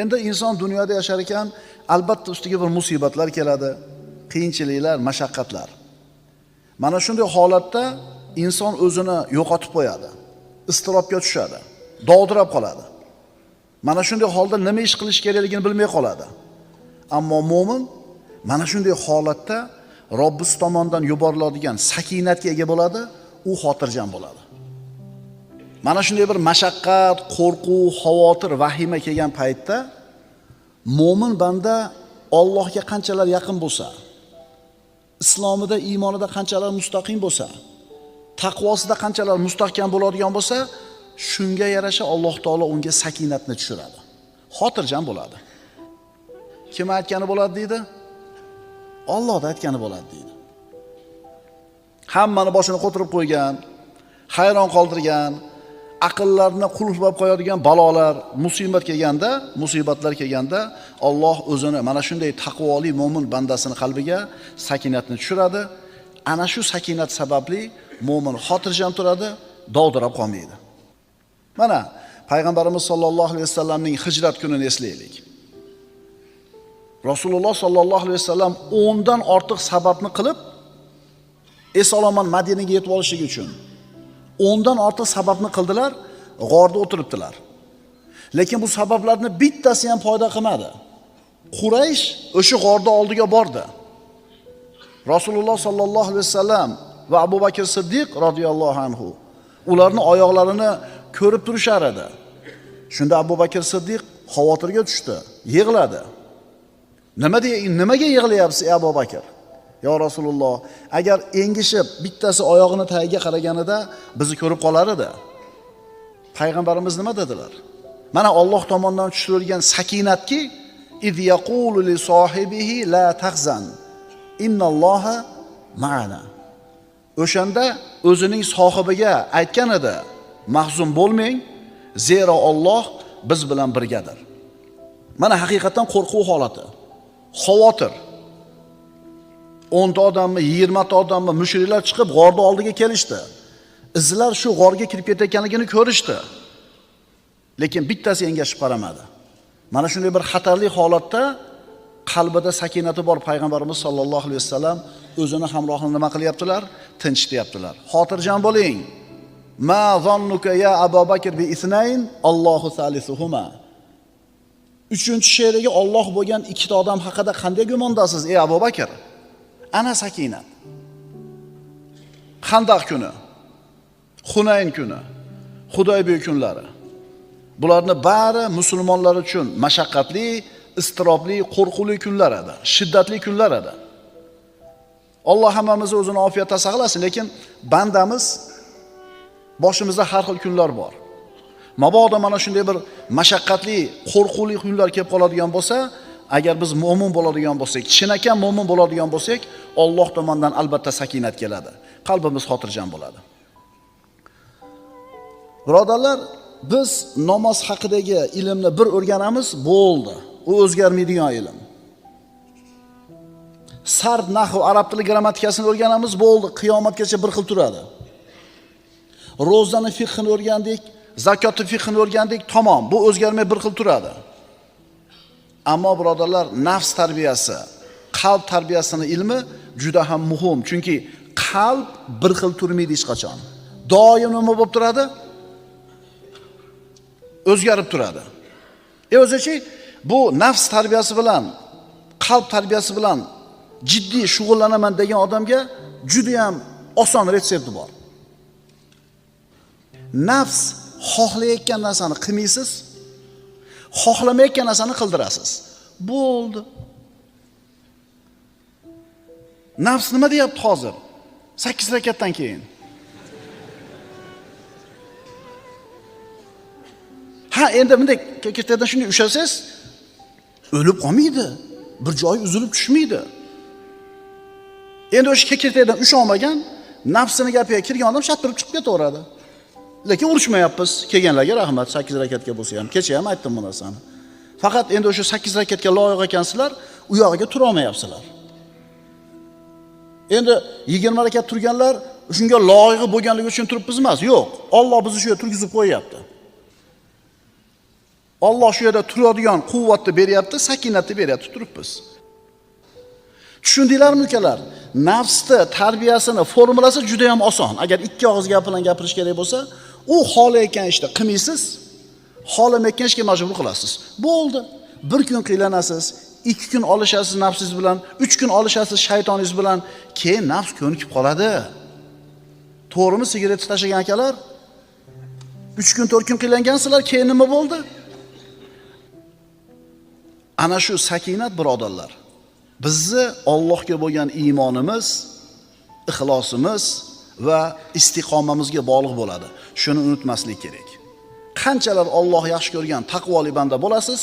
Endi inson dunyoda yashar ekan, albatta ustiga bir musibatlar keladi, qiyinchiliklar, mashaqqatlar. Mana shunday holatda inson o'zini yo'qotib qo'yadi, iztirobga tushadi, dovdirab qoladi. Mana shunday holda nima ish qilish kerakligini bilmay qoladi. Ammo mu'min mana shunday holatda Robbis tomonidan yuboriladigan sakinatga ega bo'ladi, u xotirjam bo'ladi. Mana shunday bir mashaqqat, qo'rquv, xavotir, vahima kelgan paytda mu'min banda Allohga qanchalar yaqin bo'lsa, islomida, iymonida qanchalar mustaqim bo'lsa, taqvosida qanchalar mustahkam bo'ladigan bo'lsa, shunga yarasha Alloh taolo unga sakinatni tushiradi. Xotirjam bo'ladi. Kim aytgani bo'ladi deydi? Alloh aytgani bo'ladi deydi. Hammani boshini qo'tirib qo'ygan, hayron qoldirgan, aqllarni qulflab qo'yadigan balolar, musibatlar kelganda Alloh o'zini mana shunday taqvoli mo'min bandasini qalbiga sakinatni tushiradi. Ana shu sakinat sababli mo'min xotirjam turadi, dovdirab qolmaydi. Mana payg'ambarimiz sollallohu alayhi vasallamning hijrat kunini eslaylik. Rasululloh sollallohu alayhi vasallam 10 dan ortiq sababni qilib eson-omon Madinaga yetib olishligi uchun 10 dan ortiq sababni qildilar, g'orda o'tiribdilar. Lekin bu sabablarni bittasi ham foyda qilmadi. Quraysh o'sha g'orda oldiga bordi. Rasululloh sollallohu alayhi vasallam va Abu Bakr Siddiq radhiyallohu anhu ularni oyoqlarini ko'rib turishar edi. Shunda Abu Bakr Siddiq xavotirga tushdi, yig'ladi. Nimaga yig'layapsiz ey Abu Bakr? Ya Rasululloh, agar engishib bittasi oyog'ini tagiga qaraganida bizni ko'rib qolar edi. Payg'ambarimiz nima dedilar? Mana Alloh tomonidan tushirilgan sakinatki, iz yaqulu li sohibihi la tahzan, innalloha ma'ana. O'shanda o'zining sohibiga aytgan edi, mahzun bo'lmang, zero Alloh biz bilan birgadir. Mana haqiqatan qo'rquv holati, xavotir. 10 ta odammi, 20 ta odammi mushriklar chiqib g'orda oldiga kelishdi. Izlar shu g'orga kirib ketayotganligini ko'rishdi. Lekin bittasi engashib qaramadi. Mana shunday bir xatarli holatda qalbida sakinati bor payg'ambarimiz sollallohu alayhi vasallam o'zini hamrohini nima qilyaptilar? Tinchityaptilar. Xotirjam bo'ling. Ma zannuka ya Abu Bakr bi isnayn, Allohu salisuhuma. 3-she'riga Alloh bo'lgan ikkita odam haqida qanday gumondasiz ey Abu Bakr? Ana sakinat. Xandaq kuni, Hunayn kuni, Hudaybiya kunlari. Bularni bari musulmonlar uchun mashaqqatli, istirobli, qo'rquvli kunlar edi, shiddatli kunlar edi. Alloh hammamizni o'zini ofiyatda saqlasin, lekin bandamiz boshimizda har xil kunlar bor. Mabodo mana shunday bir mashaqqatli, qo'rquvli kunlar kelib qoladigan bo'lsa, agar biz mo'min bo'ladigan bo'lsak, chinakam mo'min bo'ladigan bo'lsak, Alloh tomonidan albatta sakinat keladi. Qalbimiz xotirjam bo'ladi. Birodarlar, biz namoz haqidagi ilmni bir o'rganamiz, bo'ldi. U o'zgarmaydigan ilm. Sarf, nahv, arab tili grammatikasini o'rganamiz, bo'ldi. Qiyomatgacha bir xil turadi. Ro'zani fiqhini o'rgandik, zakotni fiqhini o'rgandik, tamom, bu o'zgarmay bir xil turadi. Ammo birodarlar, nafs tarbiyasi, qalb tarbiyasining ilmi juda ham muhim. Chunki qalb bir xil turmaydi hech qachon. Doim nima bo'lib turadi? O'zgarib turadi. O'zichi bu nafs tarbiyasi bilan, qalb tarbiyasi bilan jiddiy shug'ullanaman degan odamga juda ham oson retsepti bor. Nafs xohlayotgan narsani qilmaysiz, xohlamayotgan narsani qildirasiz. Bo'ldi. Nafs nima deyapti hozir? 8 rakatdan keyin. Ha, endi bunday kekirtadan shunday ushlasangiz, o'lib qolmaydi. Bir joyi uzilib tushmaydi. Endi o'sha kekirtadan usholmagan, nafsini gapiga kirgan odam shattirib chiqib ketaveradi. Lekin urushmayapmiz. Kelganlarga rahmat, 8 rakatga bo'lsa ham. Kecha ham aytdim bu narsani. Faqat endi o'sha 8 rakatga loyiq ekansizlar, u yog'iga tura olmayapsizlar. Endi 20 rakat turganlar shunga loyiq bo'lganligi uchun turibmiz emas. Yo'q, Alloh bizni shu yerga turgizib qo'yapti. Alloh shu yerda turadigan quvvatni beryapti, sakinatni beryapti turibmiz. Tushundinglarmi ukalar? Nafsni tarbiyasini formulasi juda ham oson. Agar ikki og'iz gap bilan gapirish kerak bo'lsa, u xohlayotgan ishni qilmaysiz, xohlamayotgan ishga majbur qilasiz. Bo'ldi. Bir kun qiylanasiz, 2 kun olishasiz nafsingiz bilan, 3 kun olishasiz shaytoningiz bilan, keyin nafs ko'nikib qoladi. To'g'rimi, sigaretni tashlagan akalar? 3 kun 4 kun qiylangansizlar, keyin nima bo'ldi? Ana shu sakinat birodarlar. Bizni Allohga bo'lgan iymonimiz, ixlosimiz va istiqomamizga bog'liq bo'ladi. Shuni unutmaslik kerak. Qanchalar Alloh yaxshi ko'rgan taqvoli banda bo'lasiz,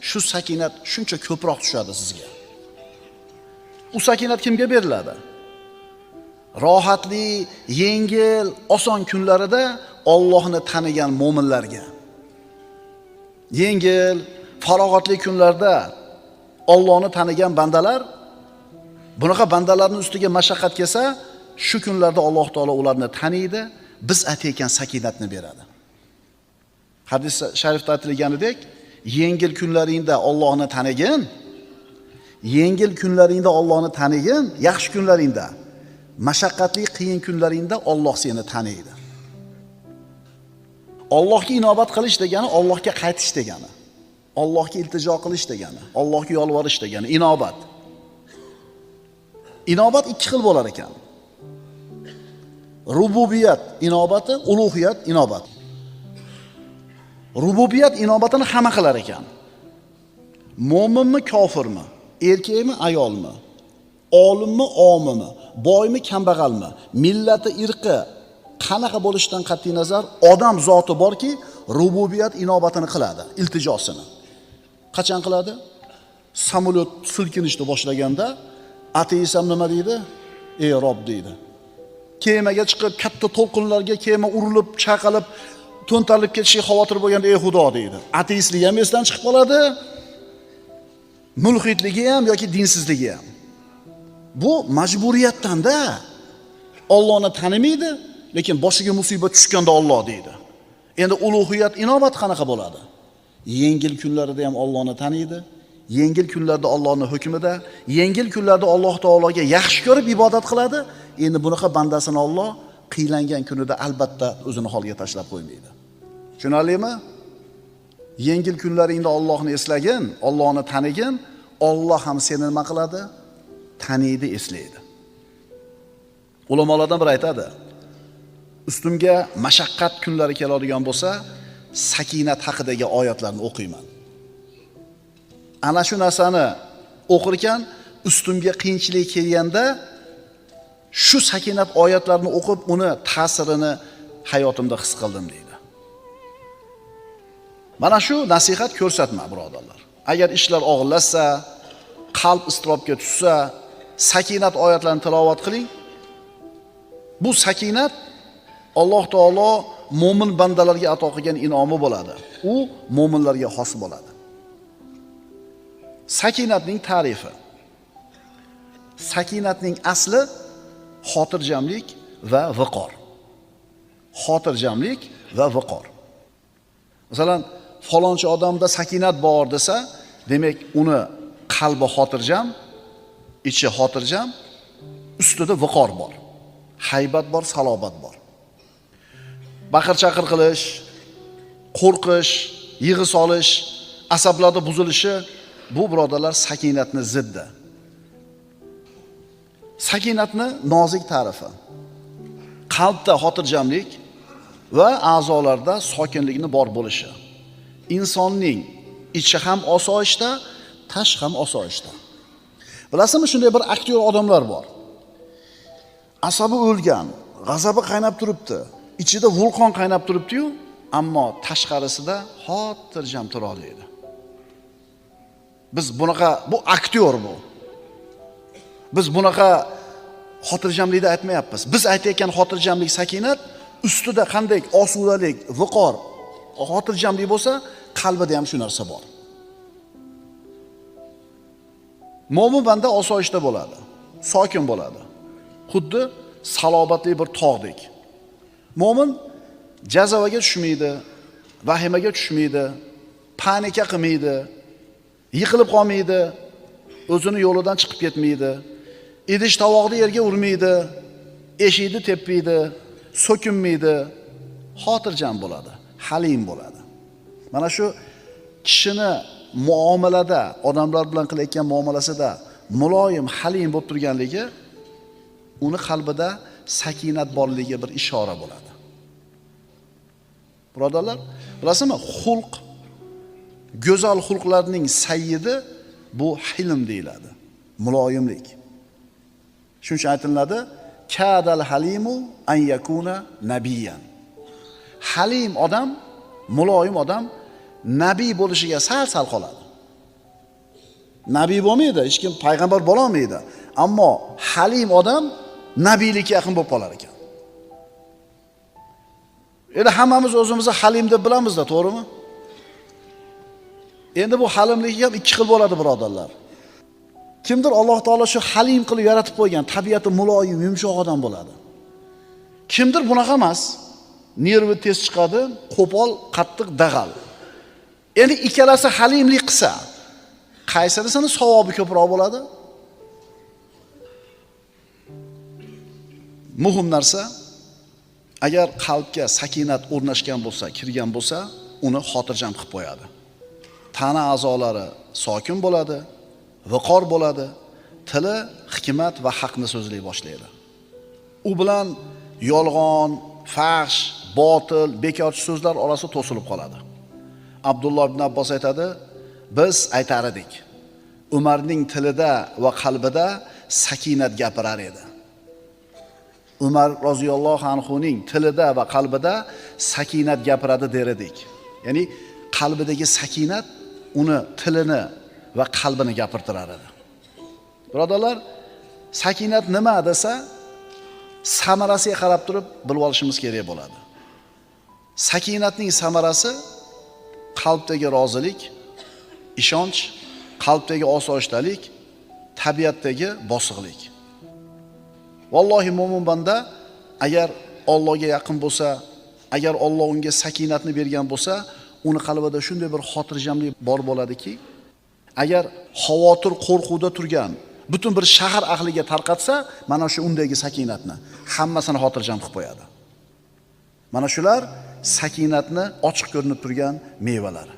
shu sakinat shuncha ko'proq tushadi sizga. U sakinat kimga beriladi? Rohatli, yengil, oson kunlarida Allohni tanigan mo'minlarga. Yengil, farog'atli kunlarda Allohni tanigan bandalar, bunaqa bandalarning ustiga mashaqqat kelsa, shu kunlarda Alloh taolo ularni taniydi, biz aytayotgan sakinatni beradi. Hadis sharifda aytilganidek, yengil kunlaringda Allohni tanigin, yengil kunlaringda Allohni tanigin, yaxshi kunlaringda, mashaqqatli qiyin kunlaringda Alloh seni taniydi. Allohga inobat qilish degani Allohga qaytish degani. Allohga iltijo qilish degani, Allohga yolvorish degani inobat. Inobat ikki xil bo'lar ekan. Rububiyat inobati, ulug'iyat inobat. Rububiyat inobatini hamma qilar ekan. Mo'minmi, kofirmi, erkakmi, ayolmi, olimmi, omimi, boymi, kambag'almi, millati, irqi qanaqa bo'lishidan qat'iy nazar odam zoti borki, rububiyat inobatini qiladi, iltijosini. Qachon qiladi? Samolyot silkinishni boshlaganda ateist ham nima deydi? Ey Rob deydi. Kemaga chiqib, katta to'lqinlarga kema urilib, chaqalib, to'ntarilib ketishiga xavotir bo'lganda ey Xudo deydi. Ateistlik ham esdan chiqib qoladi. Mulhitligi ham yoki dinsizligi ham. Bu majburiyatdan-da. Allohni tanimaydi, lekin boshiga musibat tushganda Alloh deydi. Endi ulug'iyat inobat qanaqa bo'ladi? Yengil kunlarida ham Allohni taniydi. Yengil kunlarda Allohning hukmida, yengil kunlarda Alloh taologa yaxshi ko'rib ibodat qiladi. Endi bunaqa bandasini Alloh qiylangan kunida albatta o'zini holiga tashlab qo'ymaydi. Tushunarlimi? Yengil kunlaringda Allohni eslagin, Allohni tanigin, Alloh ham seni nima qiladi? Taniydi, eslaydi. Ulamolardan biri aytadi: ustimga mashaqqat kunlari keladigan bo'lsa, sakinat haqidagi oyatlarni o'qiyman. Ana shu narsani o'qir ekan, ustimga qiyinchilik kelganda shu sakinat oyatlarini o'qib, uni ta'sirini hayotimda his qildim deydi. Mana shu nasihat ko'rsatma birodarlar. Agar ishlar og'irlashsa, qalb iztirobga tushsa, sakinat oyatlarini tilovat qiling. Bu sakinat Alloh taolo mo'min bandalarga ato qilgan inomi bo'ladi. U mo'minlarga xos bo'ladi. Sakinatning ta'rifi. Sakinatning asli xotirjamlik va viqor. Xotirjamlik va viqor. Masalan, falonchi odamda sakinat bor desa, demak uni qalbi xotirjam, ichi xotirjam, ustida viqor bor. Haybat bor, salobat bor. Baqir-chaqir qilish, qo'rqish, yig'i solish, asablarda buzilishi bu birodarlar sakinatni ziddi. Sakinatni nozik ta'rifi. Qalbda xotirjamlik va a'zolarda sokinlikni bor bo'lishi. Insonning ichi ham osoyishta, tashqi ham osoyishta. Bilasizmi, shunday bir aktyor odamlar bor. Asabi o'lgan, g'azabi qaynab turibdi. Ichida vulqon qaynab turibdi-yu, ammo tashqarisida xotirjam tura oladi. Biz bunaqa, bu aktyor bu. Biz bunaqa xotirjamlikni aytmayapmiz. Biz aytayotgan xotirjamlik, sakinat ustida qanday osudalik, viqor, xotirjamlik bo'lsa, qalbida ham shu narsa bor. Mo'min banda osoyishta bo'ladi, sokin bo'ladi. Xuddi salobatli bir tog'dek. Mo'min jazavaga tushmaydi, vahimaga tushmaydi, panika qilmaydi, yiqilib qolmaydi, o'zini yo'lidan chiqib ketmaydi, idish tovoqni yerga urmaydi, eshikni tepmaydi, so'kinmaydi, xotirjam bo'ladi, halim bo'ladi. Mana shu kishini muomalada, odamlar bilan qilayotgan muomalasida muloyim, halim bo'lib turganligi uni qalbida sakinat borligiga bir ishora bo'ladi. Birodarlar, bilasizmi, xulq, go'zal xulqlarning sayyidi bu hilm deyiladi, muloyimlik. Shuning uchun aytiladi, kadal halimu an yakuna nabiyan. Halim odam, muloyim odam nabiy bo'lishiga sal qoladi. Nabiy bo'lmaydi, hech kim payg'ambar bo'la olmaydi, ammo halim odam nabiylikka yaqin bo'lib qolar ekan. Endi hammamiz o'zimizni halim deb bilamiz-da, to'g'rimi? Endi bu halimlik ham ikki xil bo'ladi, birodarlar. Kimdir Alloh taolo shu halim qilib yaratib qo'ygan, tabiati muloyim, yumshoq odam bo'ladi. Kimdir bunaqa emas, nervi tez chiqadi, qo'pol, qattiq, dag'al. Endi ikkalasi halimlik qilsa, qaysirisini savobi ko'proq bo'ladi? Muhim narsa, agar qalbga sakinat o'rnashgan bo'lsa, kirgan bo'lsa, uni xotirjam qilib qo'yadi. Tana a'zolari sokin bo'ladi, viqor bo'ladi, tili hikmat va haqni so'zlay boshlaydi. U bilan yolg'on, fahsh, botil, bekorchi so'zlar orasi to'silib qoladi. Abdulloh ibn Abbos aytadi, biz aytar edik, Umarning tilida va qalbida sakinat gapirar edi. Umar roziyallohu anhuning tilida va qalbida sakinat gapiradi der edik. Ya'ni qalbidagi sakinat uni tilini va qalbini gapirtirar edi. Birodarlar, sakinat nima desa, samarasiga qarab turib bilib olishimiz kerak bo'ladi. Sakinatning samarasi qalbdagi rozilik, ishonch, qalbdagi osoyishtalik, tabiatdagi bosiqlik. Vallohi mo'min banda agar Allohga yaqin bo'lsa, agar Alloh unga sakinatni bergan bo'lsa, uni qalbida shunday bir xotirjamlik bor bo'ladiki, agar xavotir, qo'rquvda turgan butun bir shahar ahliga tarqatsa, mana shu undagi sakinatni hammasini xotirjam qilib qo'yadi. Mana shular sakinatni ochiq ko'rinib turgan mevalari.